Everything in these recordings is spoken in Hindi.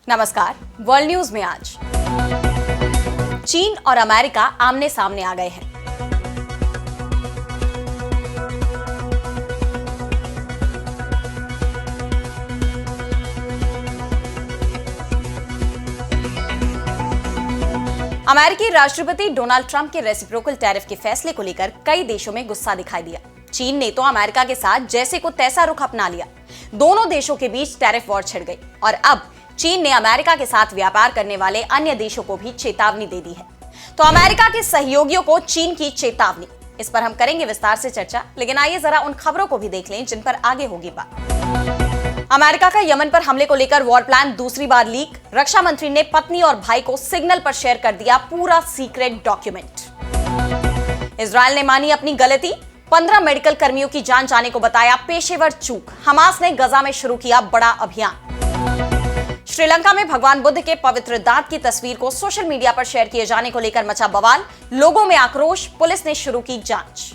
नमस्कार। वर्ल्ड न्यूज में आज चीन और अमेरिका आमने सामने आ गए हैं। अमेरिकी राष्ट्रपति डोनाल्ड ट्रंप के रेसिप्रोकल टैरिफ के फैसले को लेकर कई देशों में गुस्सा दिखाई दिया। चीन ने तो अमेरिका के साथ जैसे को तैसा रुख अपना लिया। दोनों देशों के बीच टैरिफ वॉर छिड़ गई और अब चीन ने अमेरिका के साथ व्यापार करने वाले अन्य देशों को भी चेतावनी दे दी है। तो अमेरिका के सहयोगियों को चीन की चेतावनी, इस पर हम करेंगे विस्तार से चर्चा। लेकिन आइए जरा उन खबरों को भी देख लें जिन पर आगे होगी बात। अमेरिका का यमन पर हमले को लेकर वॉर प्लान दूसरी बार लीक। रक्षा मंत्री ने पत्नी और भाई को सिग्नल पर शेयर कर दिया पूरा सीक्रेट डॉक्यूमेंट। इजरायल ने मानी अपनी गलती, 15 मेडिकल कर्मियों की जान जाने को बताया पेशेवर चूक। हमास ने गजा में शुरू किया बड़ा अभियान। श्रीलंका में भगवान बुद्ध के पवित्र दांत की तस्वीर को सोशल मीडिया पर शेयर किए जाने को लेकर मचा बवाल। लोगों में आक्रोश, पुलिस ने शुरू की जांच।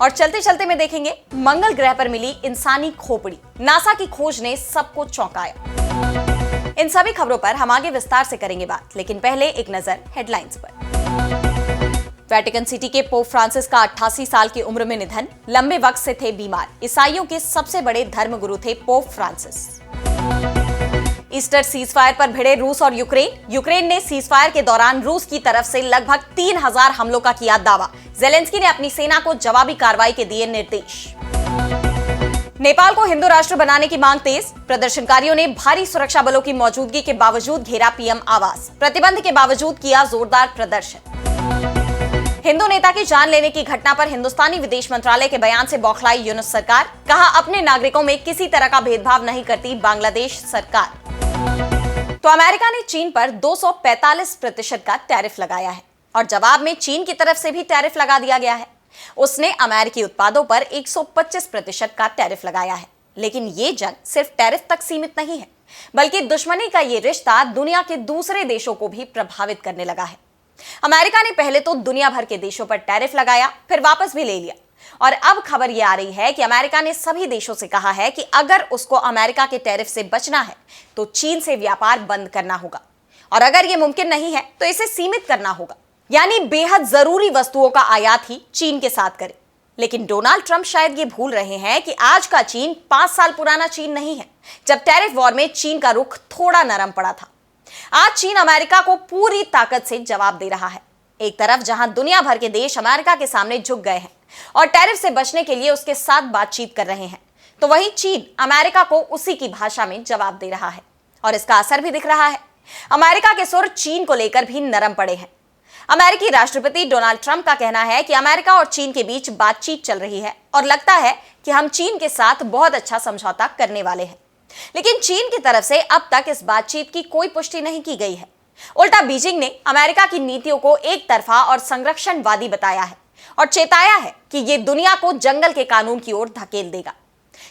और चलते चलते में देखेंगे मंगल ग्रह पर मिली इंसानी खोपड़ी। नासा की खोज ने सबको चौंकाया। इन सभी खबरों पर हम आगे विस्तार से करेंगे बात, लेकिन पहले एक नजर हेडलाइंस पर। वेटिकन सिटी के पोप फ्रांसिस का 88 साल की उम्र में निधन। लंबे वक्त से थे बीमार। ईसाइयों के सबसे बड़े धर्मगुरु थे पोप फ्रांसिस। ईस्टर सीजफायर पर भिड़े रूस और यूक्रेन ने सीजफायर के दौरान रूस की तरफ से लगभग 3000 हमलों का किया दावा। जेलेंस्की ने अपनी सेना को जवाबी कार्रवाई के दिए निर्देश। नेपाल को हिंदू राष्ट्र बनाने की मांग तेज। प्रदर्शनकारियों ने भारी सुरक्षा बलों की मौजूदगी के बावजूद घेरा पीएम आवास। प्रतिबंध के बावजूद किया जोरदार प्रदर्शन। हिंदू नेता की जान लेने की घटना पर हिंदुस्तानी विदेश मंत्रालय के बयान से बौखलाई यूनुस सरकार। कहा अपने नागरिकों में किसी तरह का भेदभाव नहीं करती बांग्लादेश सरकार। तो अमेरिका ने चीन पर 245% का टैरिफ लगाया है और जवाब में चीन की तरफ से भी टैरिफ लगा दिया गया है। उसने अमेरिकी उत्पादों पर 125% का टैरिफ लगाया है। लेकिन ये जंग सिर्फ टैरिफ तक सीमित नहीं है, बल्कि दुश्मनी का ये रिश्ता दुनिया के दूसरे देशों को भी प्रभावित करने लगा है। अमेरिका ने पहले तो दुनिया भर के देशों पर टैरिफ लगाया, फिर वापस भी ले लिया और अब खबर यह आ रही है कि अमेरिका ने सभी देशों से कहा है कि अगर उसको अमेरिका के टैरिफ से बचना है तो चीन से व्यापार बंद करना होगा और अगर यह मुमकिन नहीं है तो इसे सीमित करना होगा, यानी बेहद जरूरी वस्तुओं का आयात ही चीन के साथ करे। लेकिन डोनाल्ड ट्रंप शायद ये भूल रहे हैं कि आज का चीन 5 साल पुराना चीन नहीं है, जब टैरिफ वॉर में चीन का रुख थोड़ा नरम पड़ा था। आज चीन अमेरिका को पूरी ताकत से जवाब दे रहा है। एक तरफ जहां दुनिया भर के देश अमेरिका के सामने झुक गए हैं और टैरिफ से बचने के लिए उसके साथ बातचीत कर रहे हैं, तो वहीं चीन अमेरिका को उसी की भाषा में जवाब दे रहा है और इसका असर भी दिख रहा है। अमेरिका के सुर चीन को लेकर भी नरम पड़े हैं। अमेरिकी राष्ट्रपति डोनाल्ड ट्रंप का कहना है कि अमेरिका और चीन के बीच बातचीत चल रही है और लगता है कि हम चीन के साथ बहुत अच्छा समझौता करने वाले हैं। लेकिन चीन की तरफ से अब तक इस बातचीत की कोई पुष्टि नहीं की गई है। उल्टा बीजिंग ने अमेरिका की नीतियों को एक तरफा और संरक्षणवादी बताया है और चेताया है कि यह दुनिया को जंगल के कानून की ओर धकेल देगा।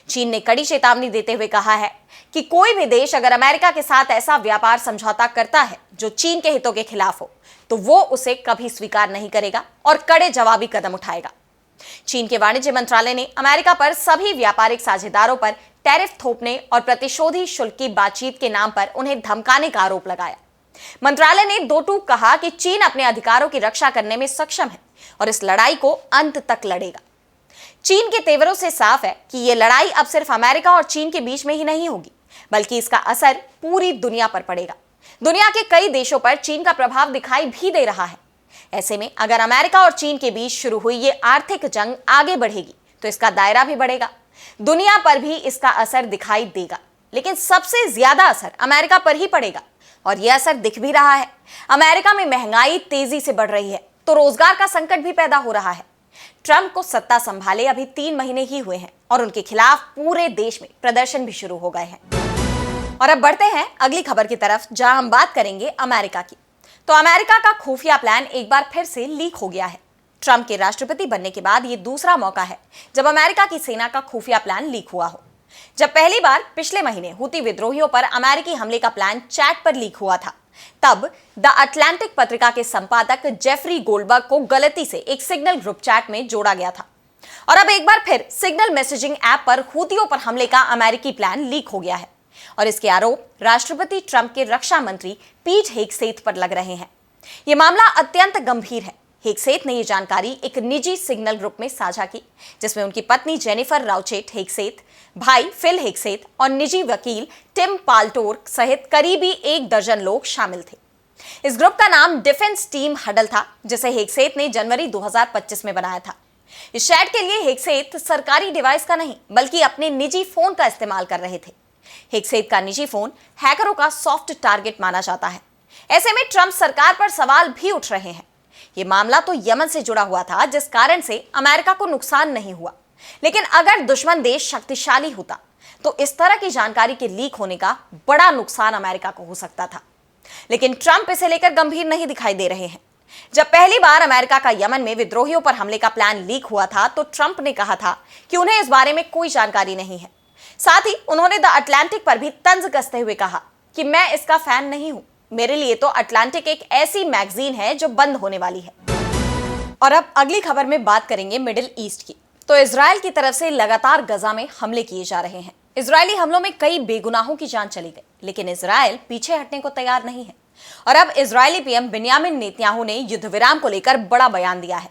चीन ने कड़ी चेतावनी देते हुए कहा है कि कोई भी देश अगर अमेरिका के साथ ऐसा व्यापार समझौता करता है जो चीन के हितों के खिलाफ हो, तो वो उसे कभी स्वीकार नहीं करेगा और कड़े जवाबी कदम उठाएगा। चीन के वाणिज्य मंत्रालय ने अमेरिका पर सभी व्यापारिक साझेदारों पर टैरिफ थोपने और प्रतिशोधी शुल्क की बातचीत के नाम पर उन्हें धमकाने का आरोप लगाया। मंत्रालय ने दो टूक कहा कि चीन अपने अधिकारों की रक्षा करने में सक्षम है और इस लड़ाई को अंत तक लड़ेगा। चीन के तेवरों से साफ है कि यह लड़ाई अब सिर्फ अमेरिका और चीन के बीच में ही नहीं होगी, बल्कि इसका असर पूरी दुनिया पर पड़ेगा। दुनिया के कई देशों पर चीन का प्रभाव दिखाई भी दे रहा है। ऐसे में अगर अमेरिका और चीन के बीच शुरू हुई ये आर्थिक जंग आगे बढ़ेगी तो इसका दायरा भी बढ़ेगा, दुनिया पर भी इसका असर दिखाई देगा। लेकिन सबसे ज्यादा असर अमेरिका पर ही पड़ेगा और यह असर दिख भी रहा है। अमेरिका में महंगाई तेजी से बढ़ रही है तो रोजगार का संकट भी पैदा हो रहा है। ट्रंप को सत्ता संभाले अभी 3 महीने ही हुए हैं और उनके खिलाफ पूरे देश में प्रदर्शन भी शुरू हो गए हैं। और अब बढ़ते हैं अगली खबर की तरफ, जहां हम बात करेंगे अमेरिका की। तो अमेरिका का खुफिया प्लान एक बार फिर से लीक हो गया है। ट्रंप के राष्ट्रपति बनने के बाद यह दूसरा मौका है जब अमेरिका की सेना का खुफिया प्लान लीक हुआ हो। जब पहली बार पिछले महीने हुती विद्रोहियों पर अमेरिकी हमले का प्लान चैट पर लीक हुआ था, तब द अटलांटिक पत्रिका के संपादक जेफरी गोल्डबर्ग को गलती से एक सिग्नल ग्रुप चैट में जोड़ा गया था और अब एक बार फिर सिग्नल मैसेजिंग ऐप पर हुतियों पर हमले का अमेरिकी प्लान लीक हो गया है। और इसके आरोप राष्ट्रपति ट्रंप के रक्षा मंत्री पीट हेगसेथ पर लग रहे हैं। यह मामला अत्यंत गंभीर है। हेगसेथ ने यह जानकारी एक निजी सिग्नल ग्रुप में साझा की, जिसमें उनकी पत्नी जेनिफर राउचेट हेगसेथ, भाई फिल हेगसेथ और निजी वकील टिम पाल्टोर सहित करीबी 1 दर्जन लोग शामिल थे। इस ग्रुप का नाम डिफेंस टीम हडल था, जिसे हेगसेथ ने जनवरी 2025 में बनाया था। इस चैट के लिए हेगसेथ सरकारी डिवाइस का नहीं बल्कि अपने निजी फोन का इस्तेमाल कर रहे थे। हेगसेथ का निजी फोन हैकरों का सॉफ्ट टारगेट माना जाता है। ऐसे में ट्रंप सरकार पर सवाल भी उठ रहे हैं। यह मामला तो यमन से जुड़ा हुआ था, जिस कारण से अमेरिका को नुकसान नहीं हुआ, लेकिन अगर दुश्मन देश शक्तिशाली होता तो इस तरह की जानकारी के लीक होने का बड़ा नुकसान अमेरिका को हो सकता था। लेकिन ट्रंप इसे लेकर गंभीर नहीं दिखाई दे रहे हैं। जब पहली बार अमेरिका का यमन में विद्रोहियों पर हमले का प्लान लीक हुआ था तो ट्रंप ने कहा था कि उन्हें इस बारे में कोई जानकारी नहीं है। साथ ही उन्होंने द अटलांटिक पर भी तंज कसते हुए कहा कि मैं इसका फैन नहीं हूं, मेरे लिए तो अटलांटिक एक ऐसी मैगजीन है जो बंद होने वाली है। और अब अगली खबर में बात करेंगे मिडिल ईस्ट की। तो इजराइल की तरफ से लगातार गजा में हमले किए जा रहे हैं। इजरायली हमलों में कई बेगुनाहों की जान चली गई, लेकिन इजराइल पीछे हटने को तैयार नहीं है। और अब इजरायली पीएम बेंयामिन नेतन्याहू ने युद्ध विराम को लेकर बड़ा बयान दिया है।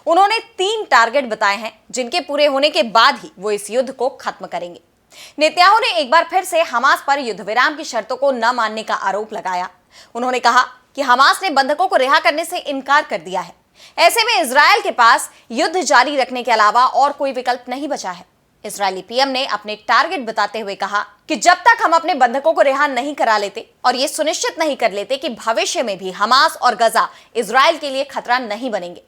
उन्होंने 3 टारगेट बताए हैं, जिनके पूरे होने के बाद ही वो इस युद्ध को खत्म करेंगे। नेतन्याहू ने एक बार फिर से हमास पर युद्ध विराम की शर्तों को न मानने का आरोप लगाया। उन्होंने कहा कि हमास ने बंधकों को रिहा करने से इनकार कर दिया है। ऐसे में इजराइल के पास युद्ध जारी रखने के अलावा और कोई विकल्प नहीं बचा है। इजरायली पीएम ने अपने टारगेट बताते हुए कहा कि जब तक हम अपने बंधकों को रिहा नहीं करा लेते और ये सुनिश्चित नहीं कर लेते कि भविष्य में भी हमास और गजा इजराइल के लिए खतरा नहीं बनेंगे,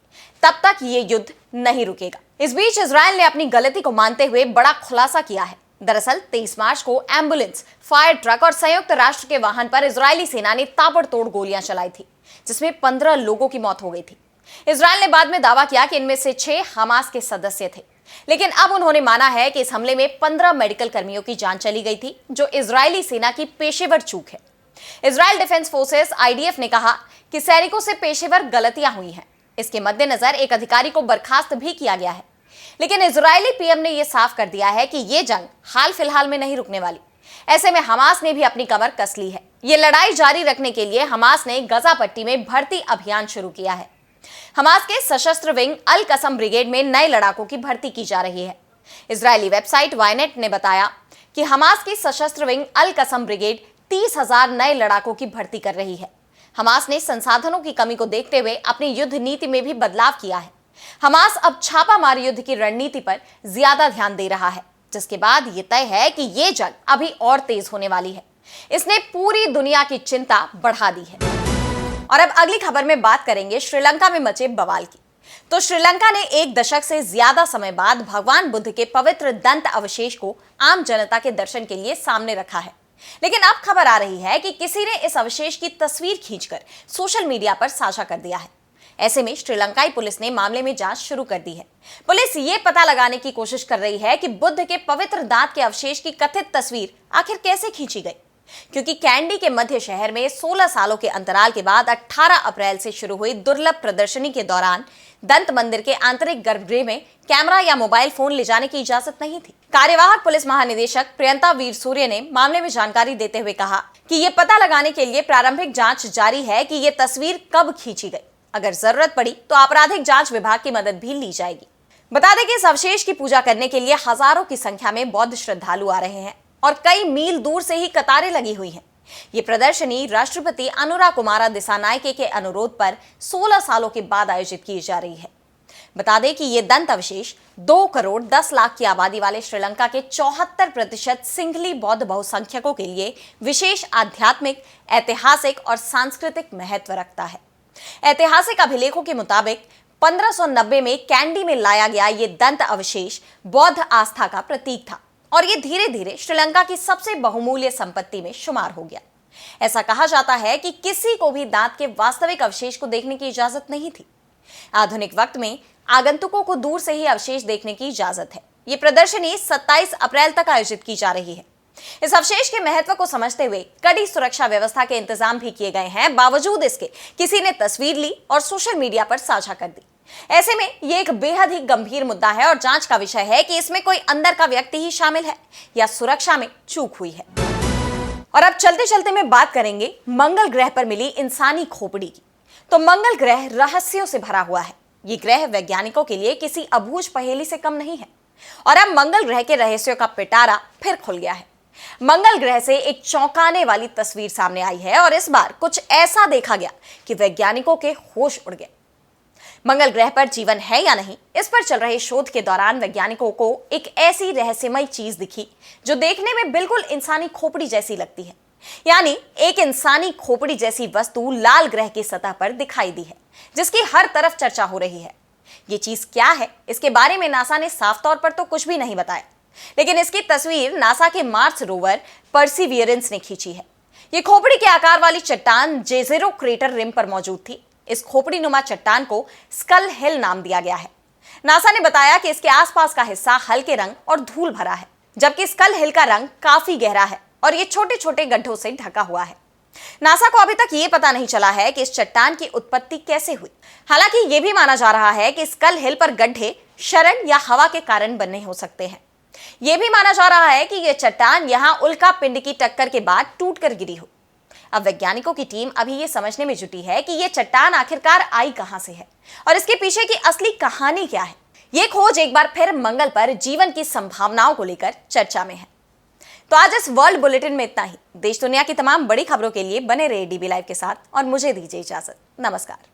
तब तक ये युद्ध नहीं रुकेगा। इस बीच इजराइल ने अपनी गलती को मानते हुए बड़ा खुलासा किया है। दरअसल 23 मार्च को एम्बुलेंस, फायर ट्रक और संयुक्त राष्ट्र के वाहन पर इजरायली सेना ने ताबड़तोड़ गोलियां चलाई थी, जिसमें 15 लोगों की मौत हो गई थी। इजराइल ने बाद में दावा किया कि इनमें से 6 हमास के सदस्य थे, लेकिन अब उन्होंने माना है कि इस हमले में 15 मेडिकल कर्मियों की जान चली गई थी, जो इजरायली सेना की पेशेवर चूक है। इजराइल डिफेंस फोर्सेस आईडीएफ ने कहा कि सैनिकों से पेशेवर गलतियां हुई हैं। इसके मद्देनजर एक अधिकारी को बर्खास्त भी किया गया है। लेकिन इजरायली पीएम ने यह साफ कर दिया है कि यह जंग हाल फिलहाल में नहीं रुकने वाली। ऐसे में हमास ने भी अपनी कमर कस ली है। ये लड़ाई जारी रखने के लिए हमास ने गजा पट्टी में भर्ती अभियान शुरू किया है। हमास के सशस्त्र विंग अल कसम ब्रिगेड में नए लड़ाकों की भर्ती की जा रही है। इजरायली वेबसाइट वायनेट ने बताया कि हमास की सशस्त्र विंग अल कसम ब्रिगेड 30,000 नए लड़ाकों की भर्ती कर रही है। हमास ने संसाधनों की कमी को देखते हुए अपनी युद्ध नीति में भी बदलाव किया है। हमास अब छापामार युद्ध की रणनीति पर ज्यादा ध्यान दे रहा है, जिसके बाद यह तय है कि यह जंग अभी और तेज होने वाली है। इसने पूरी दुनिया की चिंता बढ़ा दी है। और अब अगली खबर में बात करेंगे श्रीलंका में मचे बवाल की। तो श्रीलंका ने 1 दशक से ज्यादा समय बाद भगवान बुद्ध के पवित्र दंत अवशेष को आम जनता के दर्शन के लिए सामने रखा है। लेकिन अब खबर आ रही है कि किसी ने इस अवशेष की तस्वीर खींचकर सोशल मीडिया पर साझा कर दिया है। ऐसे में श्रीलंकाई पुलिस ने मामले में जांच शुरू कर दी है। पुलिस ये पता लगाने की कोशिश कर रही है कि बुद्ध के पवित्र दांत के अवशेष की कथित तस्वीर आखिर कैसे खींची गई, क्योंकि कैंडी के मध्य शहर में 16 सालों के अंतराल के बाद 18 अप्रैल से शुरू हुई दुर्लभ प्रदर्शनी के दौरान दंत मंदिर के आंतरिक गर्भगृह में कैमरा या मोबाइल फोन ले जाने की इजाजत नहीं थी। कार्यवाहक पुलिस महानिदेशक प्रियंता वीर सूर्य ने मामले में जानकारी देते हुए कहा कि ये पता लगाने के लिए प्रारंभिक जांच जारी है कि ये तस्वीर कब खींची गई। अगर जरूरत पड़ी तो आपराधिक जांच विभाग की मदद भी ली जाएगी। बता दें कि इस अवशेष की पूजा करने के लिए हजारों की संख्या में बौद्ध श्रद्धालु आ रहे हैं और कई मील दूर से ही कतारें लगी हुई हैं। ये प्रदर्शनी राष्ट्रपति अनुरा कुमारा दिसानायके के अनुरोध पर 16 सालों के बाद आयोजित की जा रही है। बता दें कि ये दंत अवशेष 2 करोड़ 10 लाख की आबादी वाले श्रीलंका के 74% सिंघली बौद्ध बहुसंख्यकों के लिए विशेष आध्यात्मिक, ऐतिहासिक और सांस्कृतिक महत्व रखता है। ऐतिहासिक अभिलेखों के मुताबिक 1590 में कैंडी में लाया गया ये दंत अवशेष बौद्ध आस्था का प्रतीक था और ये धीरे धीरे श्रीलंका की सबसे बहुमूल्य संपत्ति में शुमार हो गया। ऐसा कहा जाता है कि किसी को भी दांत के वास्तविक अवशेष को देखने की इजाजत नहीं थी। आधुनिक वक्त में आगंतुकों को दूर से ही अवशेष देखने की इजाजत है। ये प्रदर्शनी 27 अप्रैल तक आयोजित की जा रही है। इस अवशेष के महत्व को समझते हुए कड़ी सुरक्षा व्यवस्था के इंतजाम भी किए गए हैं। बावजूद इसके किसी ने तस्वीर ली और सोशल मीडिया पर साझा कर दी। ऐसे में यह एक बेहद ही गंभीर मुद्दा है और जांच का विषय है कि इसमें कोई अंदर का व्यक्ति ही शामिल है या सुरक्षा में चूक हुई है। और अब चलते चलते मैं बात करेंगे मंगल ग्रह पर मिली इंसानी खोपड़ी की। तो मंगल ग्रह रहस्यों से भरा हुआ है। ये ग्रह वैज्ञानिकों के लिए किसी अबूझ पहेली से कम नहीं है। और अब मंगल ग्रह के रहस्यों का पिटारा फिर खुल गया है। मंगल ग्रह से एक चौंकाने वाली तस्वीर सामने आई है और इस बार कुछ ऐसा देखा गया कि वैज्ञानिकों के होश उड़ गए। मंगल ग्रह पर जीवन है या नहीं, इस पर चल रहे शोध के दौरान वैज्ञानिकों को एक ऐसी रहस्यमय चीज दिखी जो देखने में बिल्कुल इंसानी खोपड़ी जैसी लगती है। यानी एक इंसानी खोपड़ी जैसी वस्तु लाल ग्रह की सतह पर दिखाई दी है, जिसकी हर तरफ चर्चा हो रही है। ये चीज क्या है, इसके बारे में नासा ने साफ तौर पर तो कुछ भी नहीं बताया, लेकिन इसकी तस्वीर नासा के मार्स रोवर परसिवियरेंस ने खींची है। ये खोपड़ी के आकार वाली चट्टान जेजेरो क्रेटर रिम पर मौजूद थी। इस खोपड़ी नुमा चट्टान को स्कल हिल नाम दिया गया है। नासा ने बताया कि इसके आसपास का हिस्सा हल्के रंग और धूल भरा है, जबकि स्कल हिल का रंग काफी गहरा है और ये छोटे छोटे गड्ढों से ढका हुआ है। नासा को अभी तक ये पता नहीं चला है कि इस चट्टान की उत्पत्ति कैसे हुई। हालांकि यह भी माना जा रहा है कि स्कल हिल पर गड्ढे क्षरण या हवा के कारण बने हो सकते हैं। यह भी माना जा रहा है कि यह चट्टान यहां उल्का पिंड की टक्कर के बाद टूटकर गिरी हो। अब वैज्ञानिकों की टीम अभी यह समझने में जुटी है कि यह चट्टान आखिरकार आई कहां से है और इसके पीछे की असली कहानी क्या है। यह खोज एक बार फिर मंगल पर जीवन की संभावनाओं को लेकर चर्चा में है। तो आज इस वर्ल्ड बुलेटिन में इतना ही। देश दुनिया की तमाम बड़ी खबरों के लिए बने रहिए डीबी लाइव के साथ और मुझे दीजिए इजाजत। नमस्कार।